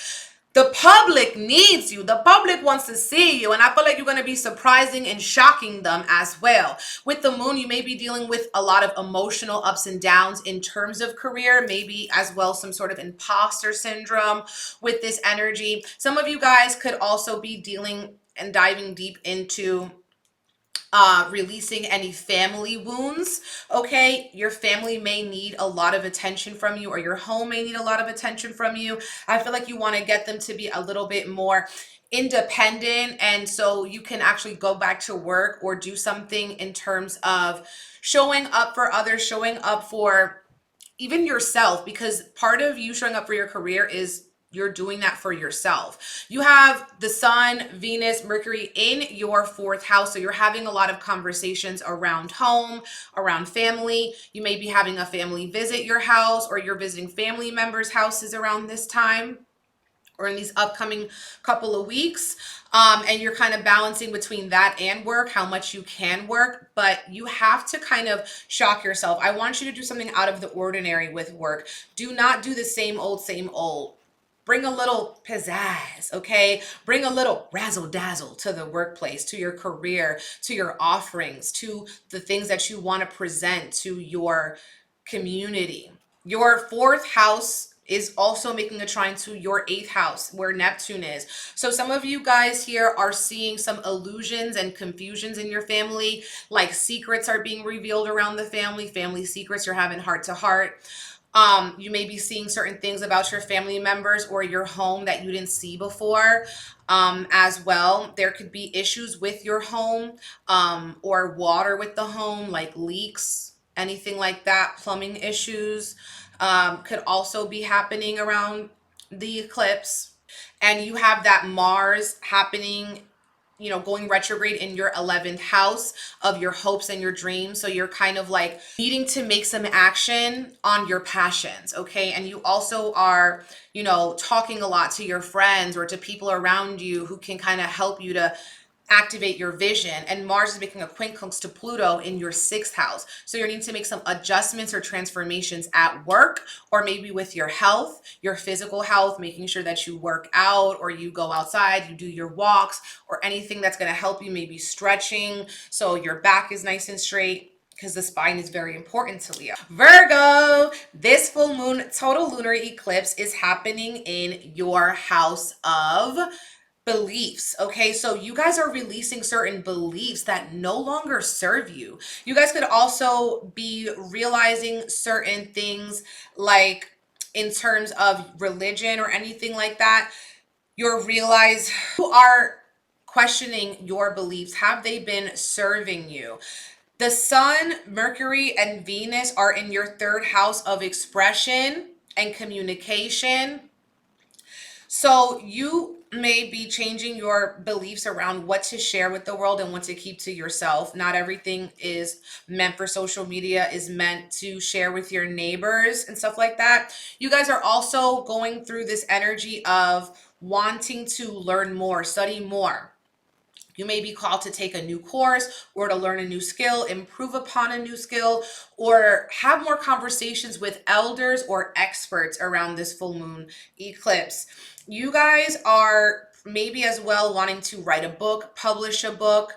The public needs you. The public wants to see you. And I feel like you're going to be surprising and shocking them as well. With the moon, you may be dealing with a lot of emotional ups and downs in terms of career, maybe as well some sort of imposter syndrome with this energy. Some of you guys could also be dealing and diving deep into releasing any family wounds. Okay, your family may need a lot of attention from you, or your home may need a lot of attention from you. I feel like you want to get them to be a little bit more independent, and so you can actually go back to work or do something in terms of showing up for others, showing up for even yourself, because part of you showing up for your career is you're doing that for yourself. You have the sun, Venus, Mercury in your fourth house. So you're having a lot of conversations around home, around family. You may be having a family visit your house, or you're visiting family members' houses around this time, or in these upcoming couple of weeks. And you're kind of balancing between that and work, how much you can work, but you have to kind of shock yourself. I want you to do something out of the ordinary with work. Do not do the same old, same old. Bring a little pizzazz, okay? Bring a little razzle dazzle to the workplace, to your career, to your offerings, to the things that you want to present to your community. Your fourth house is also making a trine to your eighth house where Neptune is. So some of you guys here are seeing some illusions and confusions in your family, like secrets are being revealed around the family secrets, you're having heart to heart. You may be seeing certain things about your family members or your home that you didn't see before as well. There could be issues with your home or water with the home, like leaks, anything like that. Plumbing issues could also be happening around the eclipse. And you have that Mars happening, you know, going retrograde in your 11th house of your hopes and your dreams. So you're kind of like needing to make some action on your passions, okay? And you also are, you know, talking a lot to your friends or to people around you who can kind of help you to activate your vision. And Mars is making a quincunx to Pluto in your sixth house. So you're needing to make some adjustments or transformations at work, or maybe with your health, your physical health, making sure that you work out or you go outside, you do your walks, or anything that's going to help you, maybe stretching so your back is nice and straight, because the spine is very important to Leo. Virgo, this full moon total lunar eclipse is happening in your house of beliefs. Okay, so you guys are releasing certain beliefs that no longer serve you. You guys could also be realizing certain things, like in terms of religion or anything like that. You are questioning your beliefs. Have they been serving you? The sun, Mercury, and Venus are in your third house of expression and communication. So you may be changing your beliefs around what to share with the world and what to keep to yourself. Not everything is meant for social media, is meant to share with your neighbors and stuff like that. You guys are also going through this energy of wanting to learn more, study more. You may be called to take a new course or to learn a new skill, improve upon a new skill, or have more conversations with elders or experts around this full moon eclipse. You guys are maybe as well wanting to write a book, publish a book,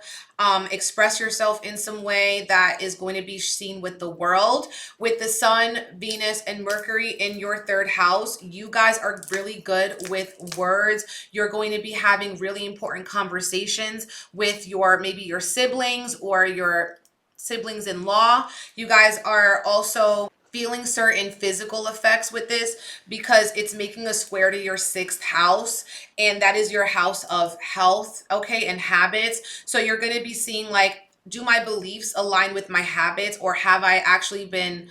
express yourself in some way that is going to be seen with the world. With the sun, Venus, and Mercury in your third house, you guys are really good with words. You're going to be having really important conversations with maybe your siblings or your siblings-in-law. You guys are also feeling certain physical effects with this because it's making a square to your sixth house, and that is your house of health, okay, and habits. So you're going to be seeing like, do my beliefs align with my habits, or have I actually been,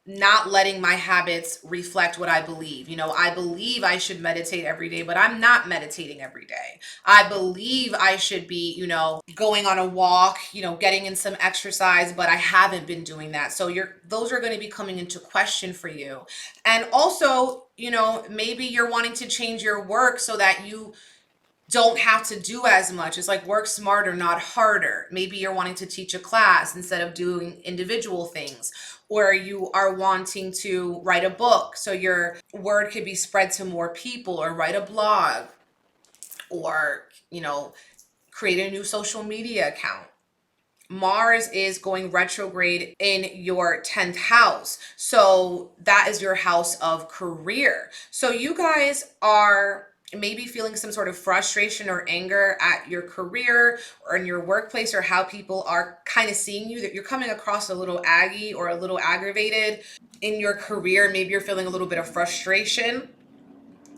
not letting my habits reflect what I believe? I believe I should meditate every day, but I'm not meditating every day. I believe I should be, going on a walk, getting in some exercise, but I haven't been doing that. So those are going to be coming into question for you. And also, maybe you're wanting to change your work so that you don't have to do as much. It's like work smarter, not harder. Maybe you're wanting to teach a class instead of doing individual things, or you are wanting to write a book so your word could be spread to more people, or write a blog, or, create a new social media account. Mars is going retrograde in your 10th house. So that is your house of career. So you guys are maybe feeling some sort of frustration or anger at your career or in your workplace, or how people are kind of seeing you, that you're coming across a little aggy or a little aggravated in your career. Maybe you're feeling a little bit of frustration.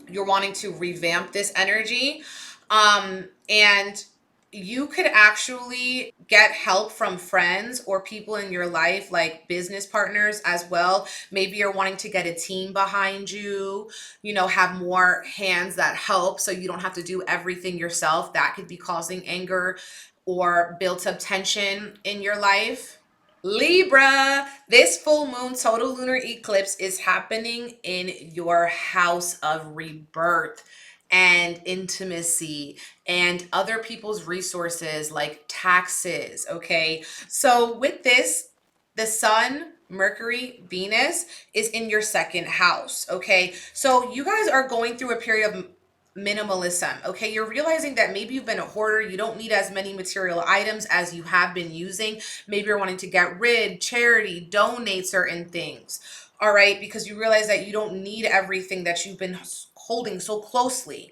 You're wanting to revamp this energy. And you could actually get help from friends or people in your life, like business partners as well. Maybe you're wanting to get a team behind you, have more hands that help so you don't have to do everything yourself. That could be causing anger or built up tension in your life. Libra, this full moon total lunar eclipse is happening in your house of rebirth and intimacy and other people's resources like taxes, okay? So with this, the sun, Mercury, Venus is in your second house, okay? So you guys are going through a period of minimalism, okay? You're realizing that maybe you've been a hoarder. You don't need as many material items as you have been using. Maybe you're wanting to get rid, charity, donate certain things, all right? Because you realize that you don't need everything that you've been holding so closely.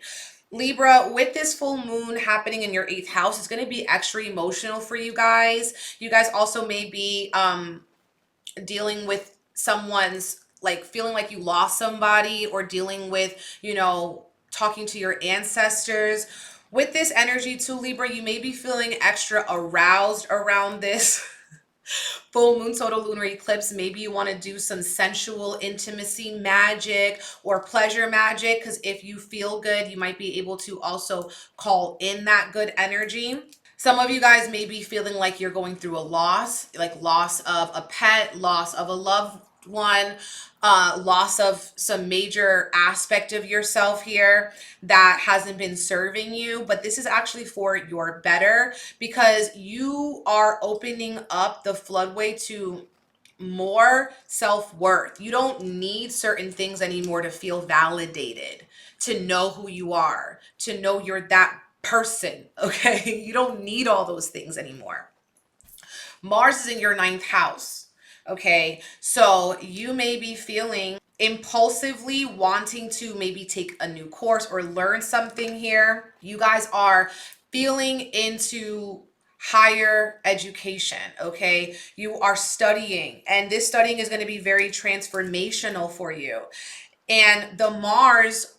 Libra, with this full moon happening in your 8th house, it's going to be extra emotional for you guys. You guys also may be dealing with someone's, like, feeling like you lost somebody, or dealing with, talking to your ancestors. With this energy too, Libra, you may be feeling extra aroused around this full moon total lunar eclipse. Maybe you want to do some sensual intimacy magic or pleasure magic, because if you feel good, you might be able to also call in that good energy. Some of you guys may be feeling like you're going through a loss, like loss of a pet, loss of a loved one, loss of some major aspect of yourself here that hasn't been serving you. But this is actually for your better, because you are opening up the floodway to more self-worth. You don't need certain things anymore to feel validated, to know who you are, to know you're that person, okay? You don't need all those things anymore. Mars is in your 9th house, okay? So you may be feeling impulsively wanting to maybe take a new course or learn something here. You guys are feeling into higher education, okay? You are studying, and this studying is going to be very transformational for you. And the Mars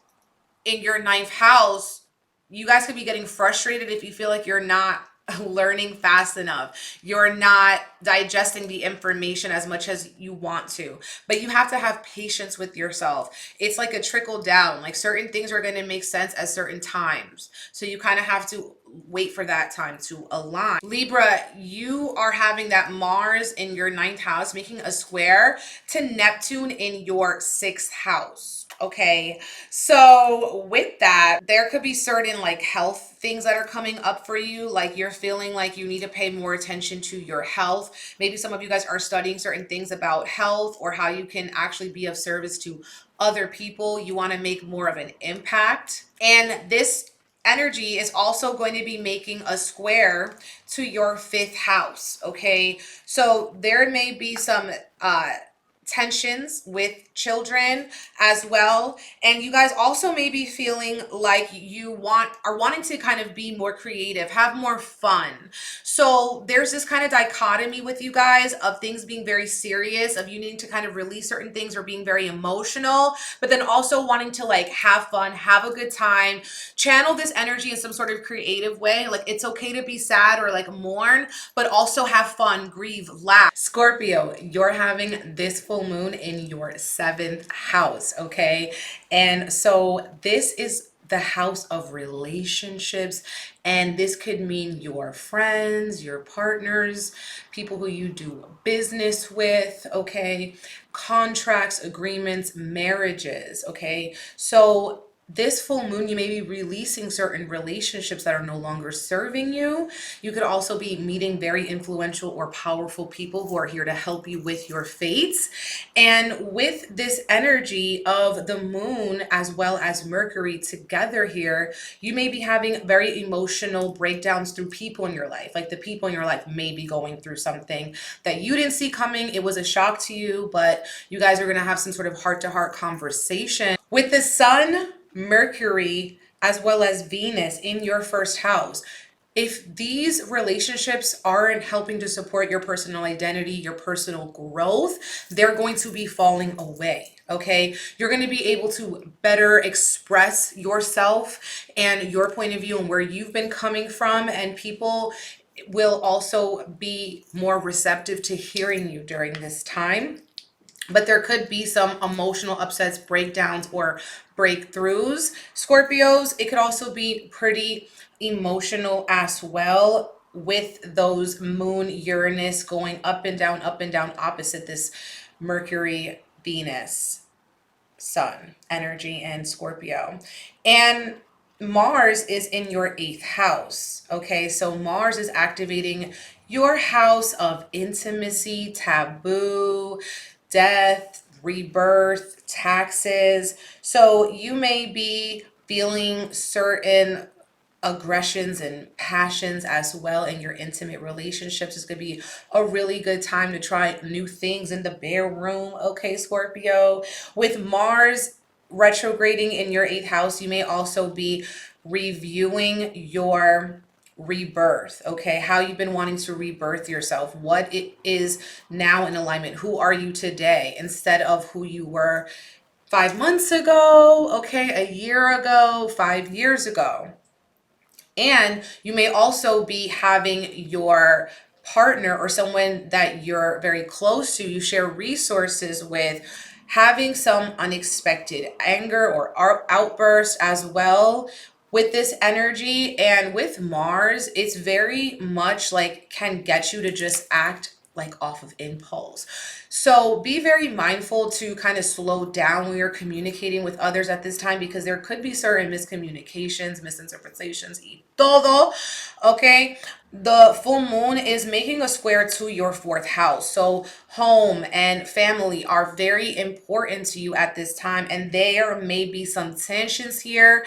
in your 9th house, you guys could be getting frustrated if you feel like you're not learning fast enough. You're not digesting the information as much as you want to. But you have to have patience with yourself. It's like a trickle down. Like, certain things are going to make sense at certain times. So you kind of have to wait for that time to align. Libra, you are having that Mars in your 9th house making a square to Neptune in your 6th house. Okay, so with that, there could be certain like health things that are coming up for you. Like you're feeling like you need to pay more attention to your health. Maybe some of you guys are studying certain things about health or how you can actually be of service to other people. You want to make more of an impact. And this energy is also going to be making a square to your 5th house. Okay, so there may be some tensions with children as well, and you guys also may be feeling like you are wanting to kind of be more creative, have more fun. So there's this kind of dichotomy with you guys of things being very serious, of you needing to kind of release certain things or being very emotional, but then also wanting to like have fun, have a good time, channel this energy in some sort of creative way. Like it's okay to be sad or like mourn, but also have fun, grieve, laugh. Scorpio, you're having this full moon in your 7th house, okay? And so this is the house of relationships, and this could mean your friends, your partners, people who you do business with, okay? Contracts, agreements, marriages, okay? So this full moon, you may be releasing certain relationships that are no longer serving you. You could also be meeting very influential or powerful people who are here to help you with your fates. And with this energy of the moon as well as Mercury together here, you may be having very emotional breakdowns through people in your life. Like the people in your life may be going through something that you didn't see coming. It was a shock to you, but you guys are going to have some sort of heart-to-heart conversation. With the sun, Mercury, as well as Venus in your 1st house, if these relationships aren't helping to support your personal identity, your personal growth, they're going to be falling away. Okay, you're going to be able to better express yourself and your point of view and where you've been coming from, and people will also be more receptive to hearing you during this time. But there could be some emotional upsets, breakdowns, or breakthroughs. Scorpios, it could also be pretty emotional as well, with those moon Uranus going up and down opposite this Mercury, Venus, Sun energy and Scorpio. And Mars is in your 8th house. Okay, so Mars is activating your house of intimacy, taboo, death, rebirth, taxes. So you may be feeling certain aggressions and passions as well in your intimate relationships. It's going to be a really good time to try new things in the bedroom. Okay, Scorpio. With Mars retrograding in your 8th house, you may also be reviewing your rebirth, okay? How you've been wanting to rebirth yourself, what it is now in alignment. Who are you today instead of who you were 5 months ago, okay? A year ago, 5 years ago. And you may also be having your partner or someone that you're very close to, you share resources with, having some unexpected anger or outburst as well with this energy. And with Mars, it's very much like can get you to just act like off of impulse. So be very mindful to kind of slow down when you're communicating with others at this time, because there could be certain miscommunications, misinterpretations, y todo. Okay, the full moon is making a square to your 4th house. So home and family are very important to you at this time, and there may be some tensions here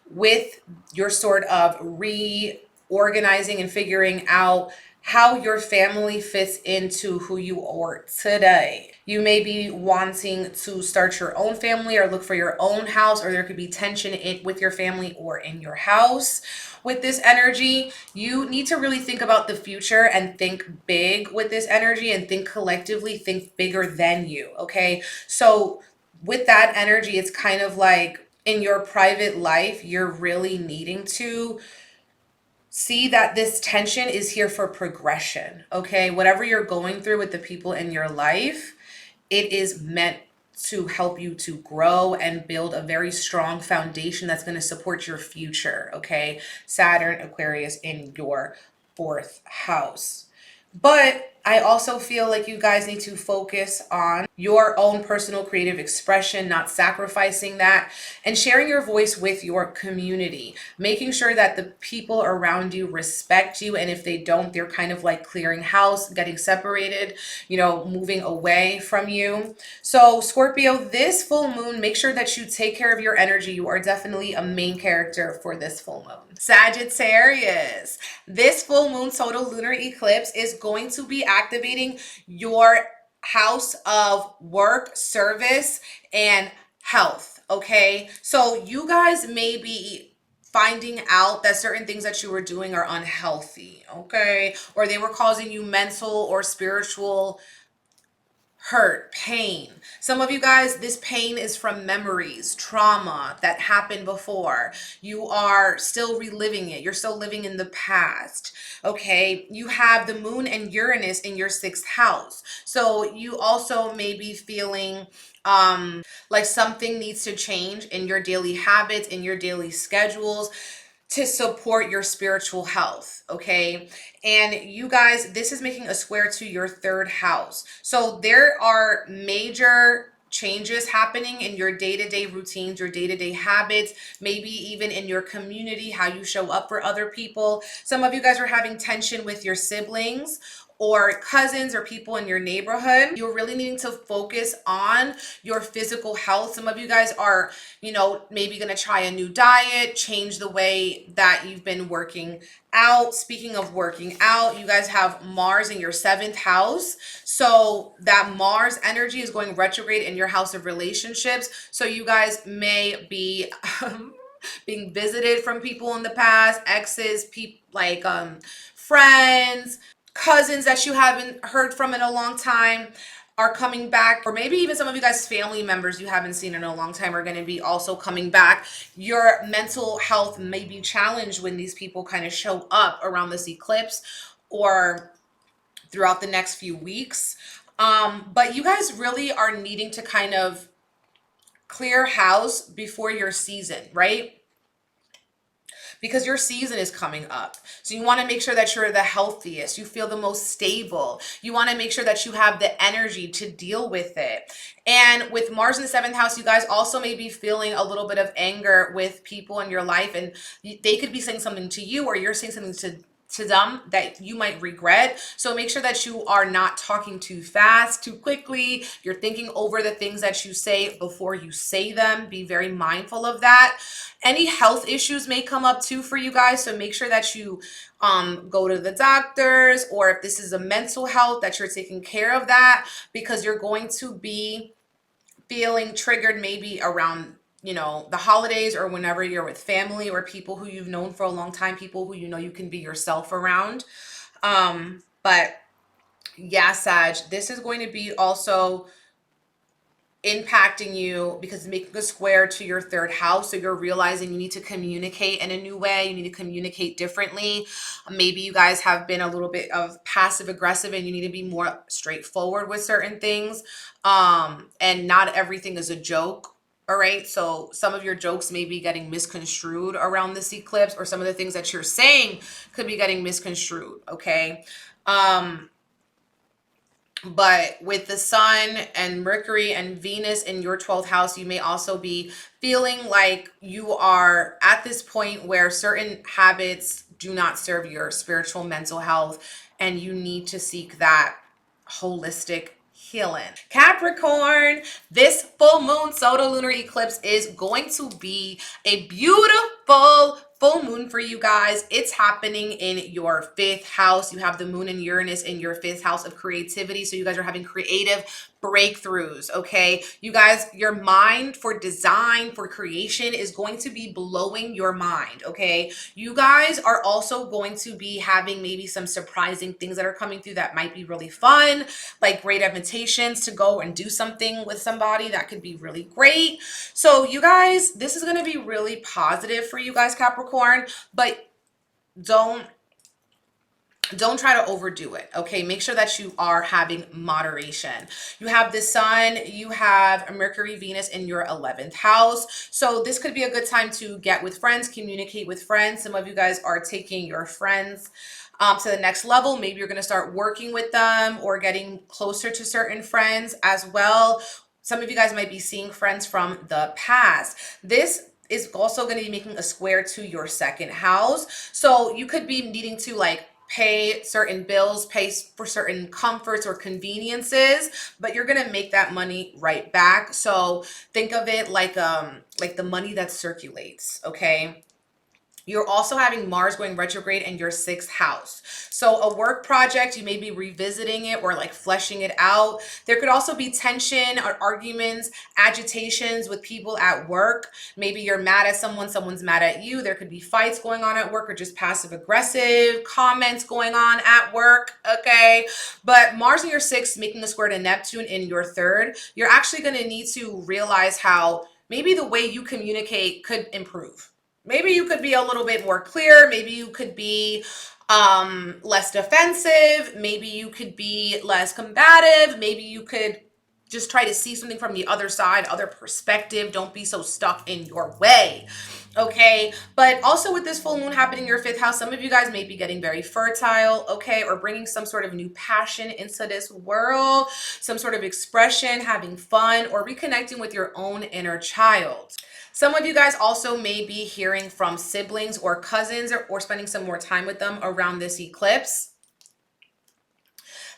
with your sort of reorganizing and figuring out how your family fits into who you are today. You may be wanting to start your own family or look for your own house, or there could be tension with your family or in your house. With this energy, you need to really think about the future and think big with this energy, and think collectively, think bigger than you, okay? So with that energy, it's kind of like in your private life, you're really needing to see that this tension is here for progression, okay? Whatever you're going through with the people in your life, it is meant to help you to grow and build a very strong foundation that's going to support your future. Okay. Saturn, Aquarius in your fourth house. But I also feel like you guys need to focus on your own personal creative expression, not sacrificing that, and sharing your voice with your community, making sure that the people around you respect you. And if they don't, they're kind of like clearing house, getting separated, moving away from you. So Scorpio, this full moon, make sure that you take care of your energy. You are definitely a main character for this full moon. Sagittarius, this full moon total lunar eclipse is going to be activating your house of work, service, and health. Okay. So you guys may be finding out that certain things that you were doing are unhealthy. Okay. Or they were causing you mental or spiritual hurt, pain. Some of you guys, this pain is from memories, trauma that happened before. You are still reliving it. You're still living in the past. Okay. You have the moon and Uranus in your sixth house. So you also may be feeling like something needs to change in your daily habits, in your daily schedules, to support your spiritual health. Okay. And you guys, this is making a square to your third house. So there are major changes happening in your day-to-day routines, your day-to-day habits, maybe even in your community, how you show up for other people. Some of you guys are having tension with your siblings or cousins or people in your neighborhood. You're really needing to focus on your physical health. Some of you guys are, maybe going to try a new diet, change the way that you've been working out. Speaking of working out, you guys have Mars in your seventh house. So that Mars energy is going retrograde in your house of relationships. So you guys may be being visited from people in the past, exes, people like friends, cousins that you haven't heard from in a long time are coming back, or maybe even some of you guys family members you haven't seen in a long time are going to be also coming back. Your mental health may be challenged when these people kind of show up around this eclipse or throughout the next few weeks. But you guys really are needing to kind of clear house before your season, right? Because your season is coming up. So you want to make sure that you're the healthiest, you feel the most stable. You want to make sure that you have the energy to deal with it. And with Mars in the seventh house, you guys also may be feeling a little bit of anger with people in your life, and they could be saying something to you, or you're saying something to them that you might regret. So make sure that you are not talking too fast, too quickly. You're thinking over the things that you say before you say them. Be very mindful of that. Any health issues may come up too for you guys. So make sure that you go to the doctors, or if this is a mental health, that you're taking care of that, because you're going to be feeling triggered maybe around the holidays, or whenever you're with family or people who you've known for a long time, people who you can be yourself around. But yeah, Sag, this is going to be also impacting you because it's making a square to your third house. So you're realizing you need to communicate in a new way. You need to communicate differently. Maybe you guys have been a little bit of passive aggressive, and you need to be more straightforward with certain things. And not everything is a joke. All right. So some of your jokes may be getting misconstrued around this eclipse, or some of the things that you're saying could be getting misconstrued. Okay. But with the sun and Mercury and Venus in your 12th house, you may also be feeling like you are at this point where certain habits do not serve your spiritual mental health, and you need to seek that holistic healing. Capricorn, this full moon solar lunar eclipse is going to be a beautiful full moon for you guys. It's happening in your fifth house. You have the moon and Uranus in your fifth house of creativity. So you guys are having creative breakthroughs. Okay. You guys, your mind for design, for creation is going to be blowing your mind. Okay. You guys are also going to be having maybe some surprising things that are coming through that might be really fun, like great invitations to go and do something with somebody that could be really great. So you guys, this is going to be really positive for you guys, Capricorn, but don't don't try to overdo it. Okay, make sure that you are having moderation. You have the sun, you have Mercury, Venus in your 11th house, so this could be a good time to get with friends, communicate with friends. Some of you guys are taking your friends to the next level. Maybe you're going to start working with them or getting closer to certain friends as well. Some of you guys might be seeing friends from the past. This is also going to be making a square to your second house, so you could be needing to like pay certain bills, pay for certain comforts or conveniences, but you're gonna make that money right back. So think of it like the money that circulates, okay? You're also having Mars going retrograde in your 6th house. So a work project, you may be revisiting it or like fleshing it out. There could also be tension or arguments, agitations with people at work. Maybe you're mad at someone, someone's mad at you. There could be fights going on at work or just passive aggressive comments going on at work, okay? But Mars in your 6th, making a square to Neptune in your 3rd, you're actually gonna need to realize how maybe the way you communicate could improve. Maybe you could be a little bit more clear. Maybe you could be less defensive. Maybe you could be less combative. Maybe you could just try to see something from the other side, other perspective. Don't be so stuck in your way. Okay, but also with this full moon happening in your 5th house, some of you guys may be getting very fertile, okay, or bringing some sort of new passion into this world, some sort of expression, having fun, or reconnecting with your own inner child. Some of you guys also may be hearing from siblings or cousins or spending some more time with them around this eclipse.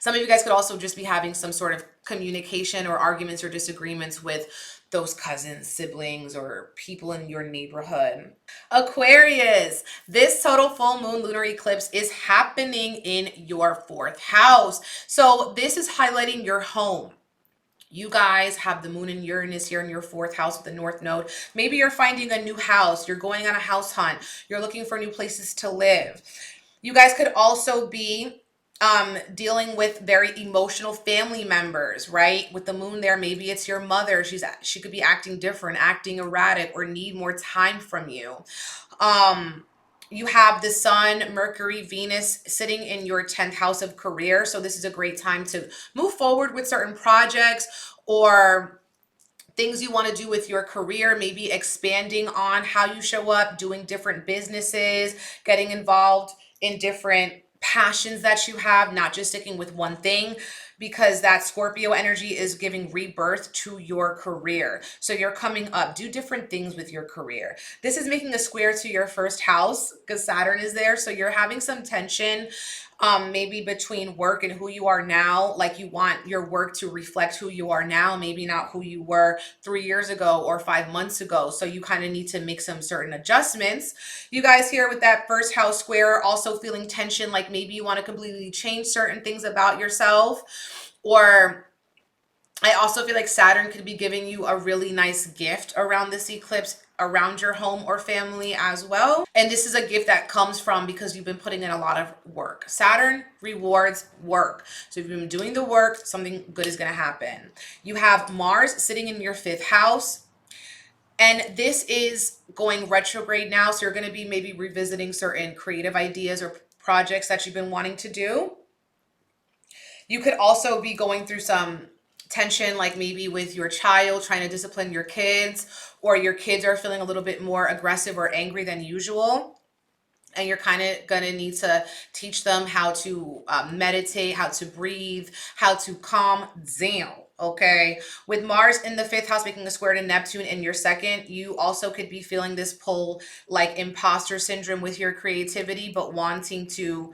Some of you guys could also just be having some sort of communication or arguments or disagreements with those cousins, siblings, or people in your neighborhood. Aquarius, this total full moon lunar eclipse is happening in your 4th house. So this is highlighting your home. You guys have the moon and Uranus here in your 4th house with the North Node. Maybe you're finding a new house. You're going on a house hunt. You're looking for new places to live. You guys could also be dealing with very emotional family members, right? With the moon there, maybe it's your mother. She could be acting different, acting erratic, or need more time from you. You have the sun, Mercury, Venus sitting in your 10th house of career. So this is a great time to move forward with certain projects or things you want to do with your career, maybe expanding on how you show up, doing different businesses, getting involved in different passions that you have, not just sticking with one thing, because that Scorpio energy is giving rebirth to your career. So you're coming up, do different things with your career. This is making a square to your 1st house because Saturn is there. So you're having some tension maybe between work and who you are now. Like you want your work to reflect who you are now, maybe not who you were 3 years ago or 5 months ago. So you kind of need to make some certain adjustments. You guys here with that 1st house square also feeling tension, like maybe you want to completely change certain things about yourself, or I also feel like Saturn could be giving you a really nice gift around this eclipse, around your home or family as well. And this is a gift that comes from because you've been putting in a lot of work. Saturn rewards work. So if you've been doing the work, something good is going to happen. You have Mars sitting in your 5th house. And this is going retrograde now. So you're going to be maybe revisiting certain creative ideas or projects that you've been wanting to do. You could also be going through some tension, like maybe with your child, trying to discipline your kids, or your kids are feeling a little bit more aggressive or angry than usual. And you're kind of going to need to teach them how to meditate, how to breathe, how to calm down. Okay. With Mars in the 5th house, making a square to Neptune in your 2nd, you also could be feeling this pull, like imposter syndrome with your creativity, but wanting to,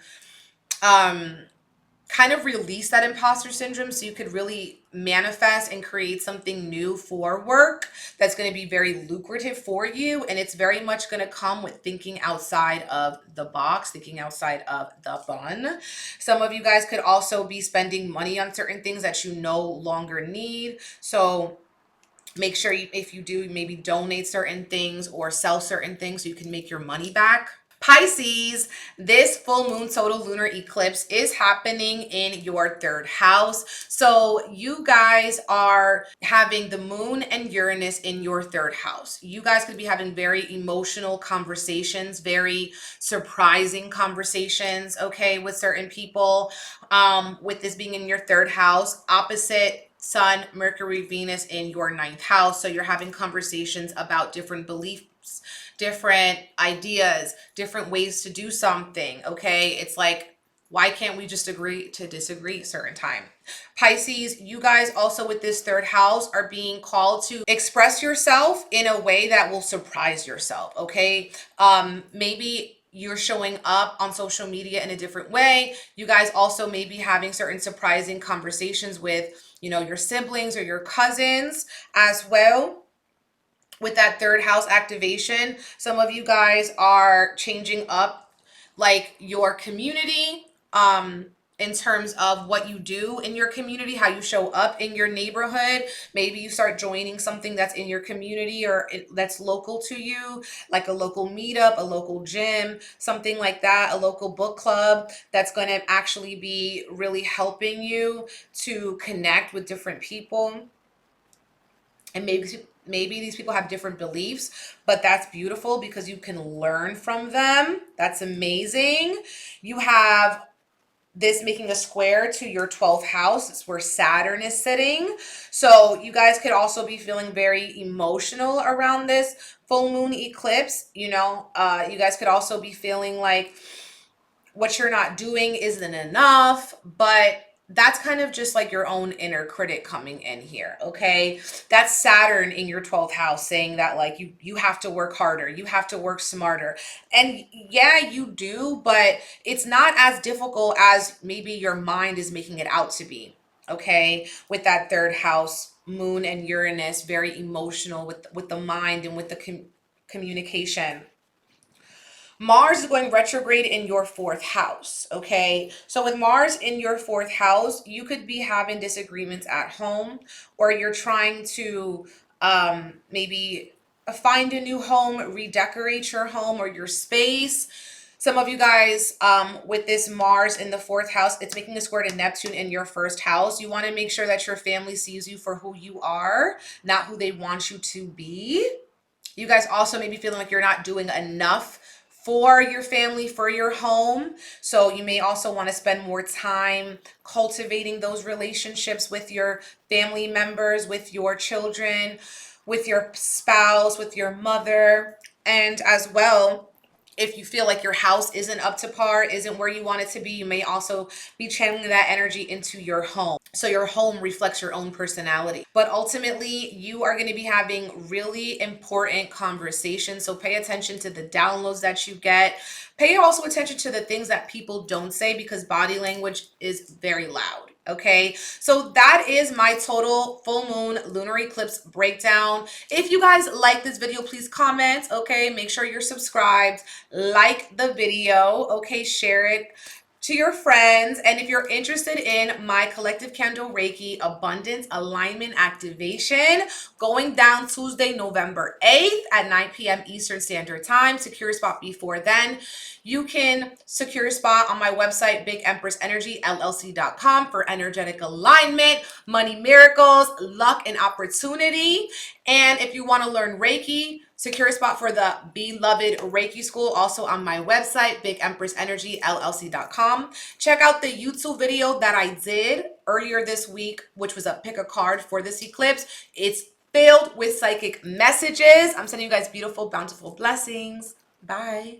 kind of release that imposter syndrome so you could really manifest and create something new for work that's going to be very lucrative for you. And it's very much going to come with thinking outside of the box, thinking outside of the bun. Some of you guys could also be spending money on certain things that you no longer need. So make sure if you do, maybe donate certain things or sell certain things so you can make your money back. Pisces, this full moon total lunar eclipse is happening in your third house. So you guys are having the moon and Uranus in your third house. You guys could be having very emotional conversations, very surprising conversations, okay, with certain people. With this being in your third house, opposite Sun, Mercury, Venus in your ninth house. So you're having conversations about different beliefs, different ideas, different ways to do something, okay? It's like, why can't we just agree to disagree certain time? Pisces, you guys also with this third house are being called to express yourself in a way that will surprise yourself, okay? Maybe you're showing up on social media in a different way. You guys also may be having certain surprising conversations with, you know, your siblings or your cousins as well. With that third house activation, some of you guys are changing up like your community, in terms of what you do in your community, how you show up in your neighborhood. Maybe you start joining something that's in your community or that's local to you, like a local meetup, a local gym, something like that, a local book club that's going to actually be really helping you to connect with different people. And maybe these people have different beliefs, but that's beautiful because you can learn from them. That's amazing. You have this making a square to your 12th house. It's where Saturn is sitting. So you guys could also be feeling very emotional around this full moon eclipse. You know, you guys could also be feeling like what you're not doing isn't enough, but that's kind of just like your own inner critic coming in here, okay? That's Saturn in your 12th house saying that like you have to work harder, you have to work smarter. And yeah, you do, but it's not as difficult as maybe your mind is making it out to be, okay? With that third house, moon and Uranus, very emotional with the mind and with the communication. Mars is going retrograde in your fourth house, okay? So with Mars in your fourth house, you could be having disagreements at home, or you're trying to maybe find a new home, redecorate your home or your space. Some of you guys, with this Mars in the fourth house, it's making a square to Neptune in your first house. You want to make sure that your family sees you for who you are, not who they want you to be. You guys also may be feeling like you're not doing enough for your family, for your home. So you may also want to spend more time cultivating those relationships with your family members, with your children, with your spouse, with your mother. And as well, if you feel like your house isn't up to par, isn't where you want it to be, you may also be channeling that energy into your home. So your home reflects your own personality. But ultimately, you are going to be having really important conversations. So pay attention to the downloads that you get. Pay also attention to the things that people don't say, because body language is very loud. Okay, so that is my total full moon lunar eclipse breakdown. If you guys like this video, please comment. Okay, make sure you're subscribed, like the video, okay, share it to your friends. And if you're interested in my collective candle Reiki abundance alignment activation going down Tuesday, November 8th at 9 p.m. Eastern Standard Time, secure a spot before then. You can secure a spot on my website, BigEmpressEnergyLLC.com, for energetic alignment, money miracles, luck, and opportunity. And if you want to learn Reiki, secure a spot for the Beloved Reiki School, also on my website, BigEmpressEnergyLLC.com. Check out the YouTube video that I did earlier this week, which was a pick a card for this eclipse. It's filled with psychic messages. I'm sending you guys beautiful, bountiful blessings. Bye.